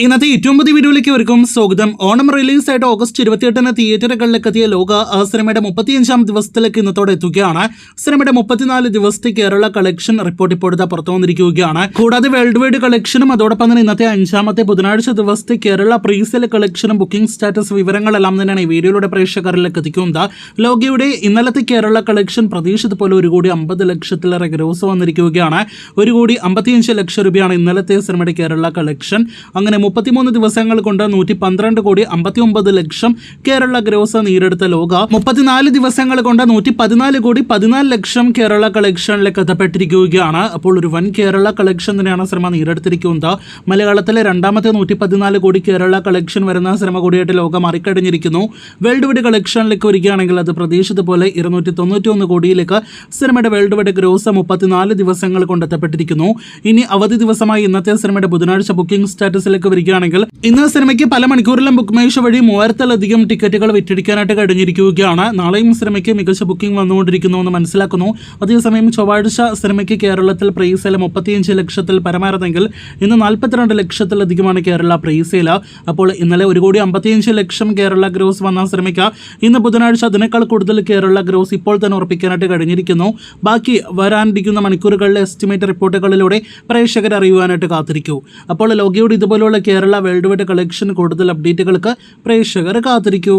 ഇന്നത്തെ ഏറ്റവും പുതിയ വീഡിയോയിലേക്ക് ഒരുക്കും സ്വാഗതം. ഓണം റിലീസായിട്ട് ഓഗസ്റ്റ് 28 തിയേറ്ററുകളിലേക്ക് എത്തിയ ലോക സിനിമയുടെ 35ാം ദിവസത്തിലേക്ക് ഇന്നത്തോടെ എത്തുകയാണ്. സിനിമയുടെ 34 ദിവസത്തെ കേരള കളക്ഷൻ റിപ്പോർട്ട് ഇപ്പോഴത്തെ പുറത്തു വന്നിരിക്കുകയാണ്. കൂടാതെ വേൾഡ് വൈഡ് കളക്ഷനും അതോടൊപ്പം തന്നെ ഇന്നത്തെ 5ാമത്തെ ബുധനാഴ്ച ദിവസത്തെ കേരള പ്രീസെയിൽ കളക്ഷനും ബുക്കിംഗ് സ്റ്റാറ്റസ് വിവരങ്ങളെല്ലാം തന്നെയാണ് ഈ വീഡിയോയിലൂടെ പ്രേക്ഷകരിലേക്ക് എത്തിക്കുന്നത്. ലോകയുടെ ഇന്നലത്തെ കേരള കളക്ഷൻ പ്രതീക്ഷിച്ചതുപോലെ 1,50,00,000 ഗ്രോസ് വന്നിരിക്കുകയാണ്. 1,55,00,000 രൂപയാണ് ഇന്നലത്തെ സിനിമയുടെ കേരള കളക്ഷൻ. അങ്ങനെ 33 ദിവസങ്ങൾ കൊണ്ട് 112,59,00,000 കേരള ഗ്രോസ് നേടിയെടുത്ത ലോക 34 ദിവസങ്ങൾ കൊണ്ട് 114,14,00,000 കേരള കളക്ഷനിലേക്ക് എത്തപ്പെട്ടിരിക്കുകയാണ്. അപ്പോൾ ഒരു വൻ കേരള കളക്ഷൻ തന്നെയാണ് സിനിമ നേടിയെടുത്തിരിക്കുന്നത്. മലയാളത്തിലെ രണ്ടാമത്തെ 114 കോടി കേരള കളക്ഷൻ വരുന്ന സിനിമ കൂടിയായിട്ട് ലോകം മറികടഞ്ഞിരിക്കുന്നു. വേൾഡ് വൈഡ് കളക്ഷനിലേക്ക് വരികയാണെങ്കിൽ അത് പ്രതീക്ഷിച്ചതുപോലെ 291 കോടിയിലേക്ക് സിനിമയുടെ വേൾഡ് വൈഡ് ഗ്രോസ് 34 ദിവസങ്ങൾ കൊണ്ട് എത്തപ്പെട്ടിരിക്കുന്നു. ഇനി അവധി ദിവസമായി ഇന്നത്തെ സിനിമയുടെ ബുധനാഴ്ച ബുക്കിംഗ് സ്റ്റാറ്റസിലേക്ക് വരികയാണെങ്കിൽ ഇന്ന് സിനിമയ്ക്ക് പല മണിക്കൂറിലും ബുക്ക് മൈ ഷോ വഴി 3000-ലധികം ടിക്കറ്റുകൾ വിറ്റഴിക്കാനായിട്ട് കഴിഞ്ഞിരിക്കുകയാണ്. നാളെയും സിനിമയ്ക്ക് മികച്ച ബുക്കിംഗ് വന്നുകൊണ്ടിരിക്കുന്നു എന്ന് മനസ്സിലാക്കുന്നു. അതേസമയം ചൊവ്വാഴ്ച സിനിമയ്ക്ക് കേരളത്തിൽ പ്രീസെയിൽ 35 ലക്ഷത്തിൽ പരമായിരുന്നെങ്കിൽ ഇന്ന് 42 ലക്ഷത്തിലധികമാണ് കേരള പ്രീസെയിൽ. അപ്പോൾ ഇന്നലെ 1,55,00,000 കേരള ഗ്രോസ് വന്ന സിനിമയ്ക്ക് ഇന്ന് ബുധനാഴ്ച അതിനേക്കാൾ കൂടുതൽ കേരള ഗ്രോസ് ഇപ്പോൾ തന്നെ ഉറപ്പിക്കാനായിട്ട് കഴിഞ്ഞിരിക്കുന്നു. ബാക്കി വരാനിരിക്കുന്ന മണിക്കൂറുകളിലെ എസ്റ്റിമേറ്റ് റിപ്പോർട്ടുകളിലൂടെ പ്രേക്ഷകർ അറിയുവാനായിട്ട് കാത്തിരിക്കൂ. അപ്പോൾ ലോകയോട് ഇതുപോലുള്ള കേരള വേൾഡ് വൈഡ് കളക്ഷൻ കൂടുതൽ അപ്ഡേറ്റുകൾക്ക് പ്രേക്ഷകർ കാത്തിരിക്കൂ.